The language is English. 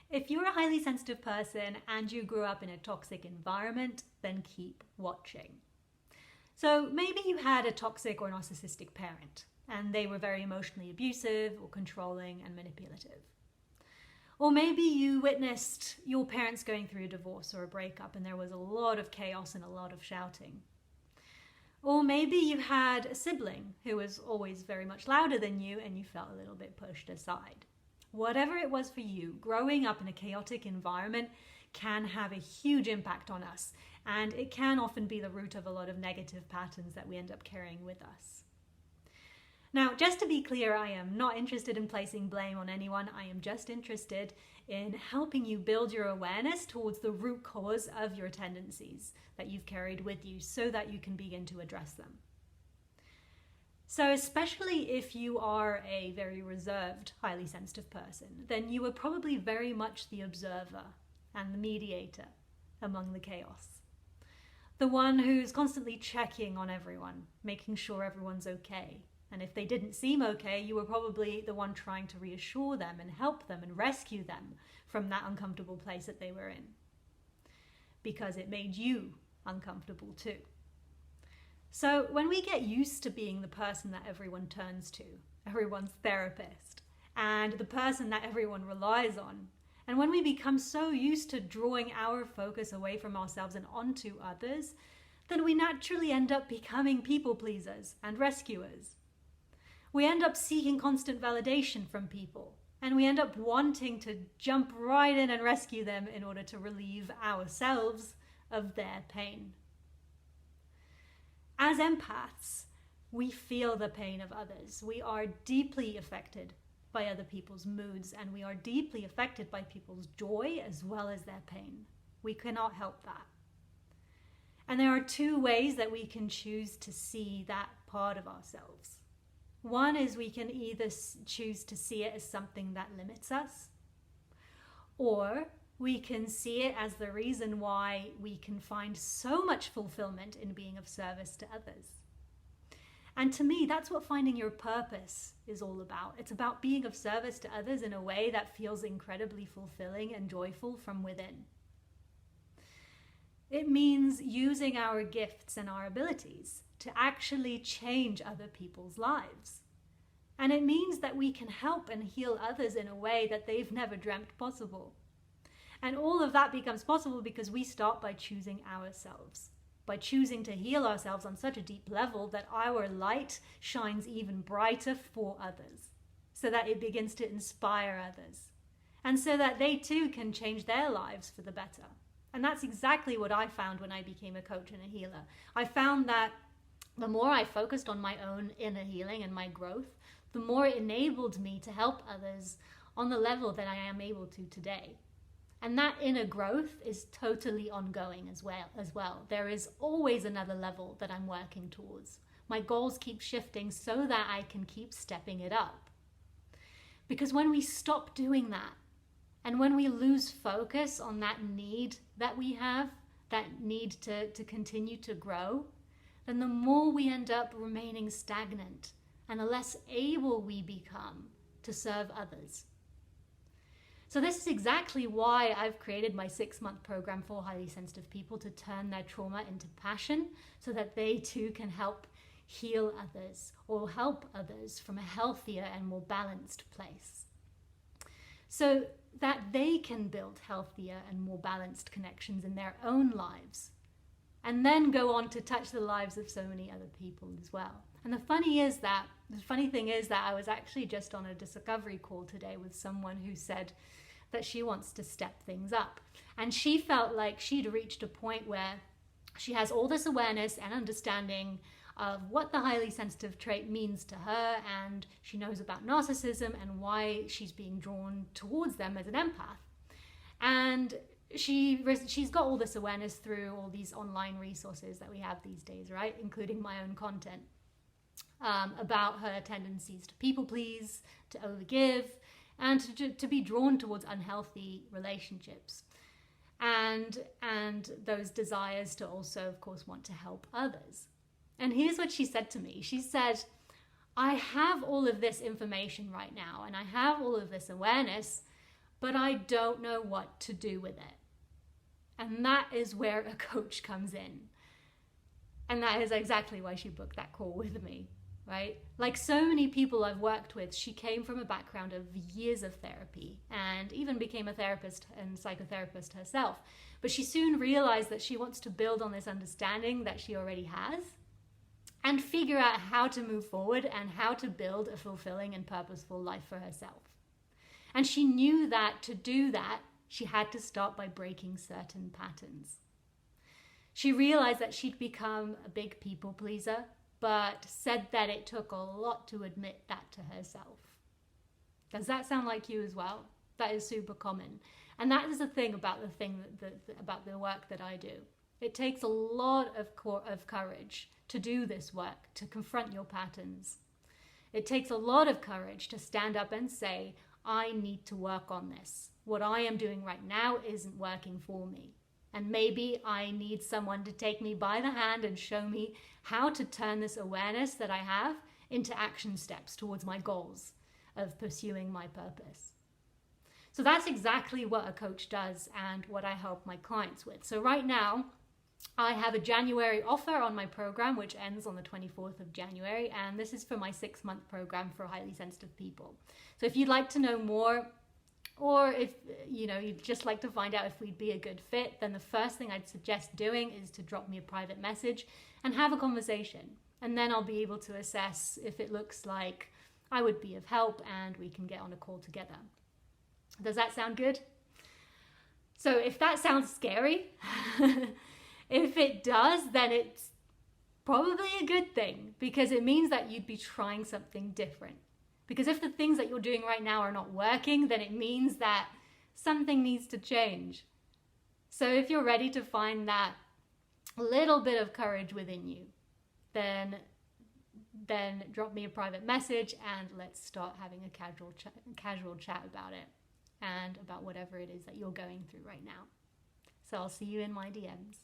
If you're a highly sensitive person and you grew up in a toxic environment, then keep watching. So maybe you had a toxic or narcissistic parent, and they were very emotionally abusive or controlling and manipulative. Or maybe you witnessed your parents going through a divorce or a breakup and there was a lot of chaos and a lot of shouting. Or maybe you had a sibling who was always very much louder than you and you felt a little bit pushed aside. Whatever it was for you, growing up in a chaotic environment can have a huge impact on us, and it can often be the root of a lot of negative patterns that we end up carrying with us. Now, just to be clear, I am not interested in placing blame on anyone. I am just interested in helping you build your awareness towards the root cause of your tendencies that you've carried with you so that you can begin to address them. So especially if you are a very reserved, highly sensitive person, then you are probably very much the observer and the mediator among the chaos. The one who's constantly checking on everyone, making sure everyone's okay. And if they didn't seem okay, you were probably the one trying to reassure them and help them and rescue them from that uncomfortable place that they were in. Because it made you uncomfortable too. So when we get used to being the person that everyone turns to, everyone's therapist, and the person that everyone relies on, and when we become so used to drawing our focus away from ourselves and onto others, then we naturally end up becoming people pleasers and rescuers. We end up seeking constant validation from people, and we end up wanting to jump right in and rescue them in order to relieve ourselves of their pain. As empaths, we feel the pain of others. We are deeply affected by other people's moods, and we are deeply affected by people's joy as well as their pain. We cannot help that. And there are two ways that we can choose to see that part of ourselves. One is we can either choose to see it as something that limits us, or we can see it as the reason why we can find so much fulfillment in being of service to others. And to me, that's what finding your purpose is all about. It's about being of service to others in a way that feels incredibly fulfilling and joyful from within. It means using our gifts and our abilities to actually change other people's lives. And it means that we can help and heal others in a way that they've never dreamt possible. And all of that becomes possible because we start by choosing ourselves, by choosing to heal ourselves on such a deep level that our light shines even brighter for others, so that it begins to inspire others, and so that they too can change their lives for the better. And that's exactly what I found when I became a coach and a healer. I found that the more I focused on my own inner healing and my growth, the more it enabled me to help others on the level that I am able to today. And that inner growth is totally ongoing as well. There is always another level that I'm working towards. My goals keep shifting so that I can keep stepping it up. Because when we stop doing that, and when we lose focus on that need that we have, that need to continue to grow, then the more we end up remaining stagnant and the less able we become to serve others. So this is exactly why I've created my 6-month program for highly sensitive people, to turn their trauma into passion so that they too can help heal others or help others from a healthier and more balanced place. So that they can build healthier and more balanced connections in their own lives, and then go on to touch the lives of so many other people as well. And the funny thing is that I was actually just on a discovery call today with someone who said that she wants to step things up. And she felt like she'd reached a point where she has all this awareness and understanding of what the highly sensitive trait means to her, and she knows about narcissism and why she's being drawn towards them as an empath. And she's got all this awareness through all these online resources that we have these days, right? Including my own content about her tendencies to people please, to overgive, and to be drawn towards unhealthy relationships. And those desires to also, of course, want to help others. And here's what she said to me. She said, I have all of this information right now, and I have all of this awareness, but I don't know what to do with it. And that is where a coach comes in. And that is exactly why she booked that call with me, right? Like so many people I've worked with, she came from a background of years of therapy and even became a therapist and psychotherapist herself. But she soon realized that she wants to build on this understanding that she already has and figure out how to move forward and how to build a fulfilling and purposeful life for herself. And she knew that to do that, she had to start by breaking certain patterns. She realized that she'd become a big people pleaser, but said that it took a lot to admit that to herself. Does that sound like you as well? That is super common. And that is the thing about about the work that I do. It takes a lot of courage to do this work, to confront your patterns. It takes a lot of courage to stand up and say, I need to work on this. What I am doing right now isn't working for me. And maybe I need someone to take me by the hand and show me how to turn this awareness that I have into action steps towards my goals of pursuing my purpose. So that's exactly what a coach does and what I help my clients with. So right now, I have a January offer on my program, which ends on the 24th of January. And this is for my 6-month program for highly sensitive people. So if you'd like to know more, or if you'd just like to find out if we'd be a good fit, then the first thing I'd suggest doing is to drop me a private message and have a conversation. And then I'll be able to assess if it looks like I would be of help and we can get on a call together. Does that sound good? So if that sounds scary, if it does, then it's probably a good thing, because it means that you'd be trying something different. Because if the things that you're doing right now are not working, then it means that something needs to change. So if you're ready to find that little bit of courage within you, then drop me a private message and let's start having a casual chat about it and about whatever it is that you're going through right now. So I'll see you in my DMs.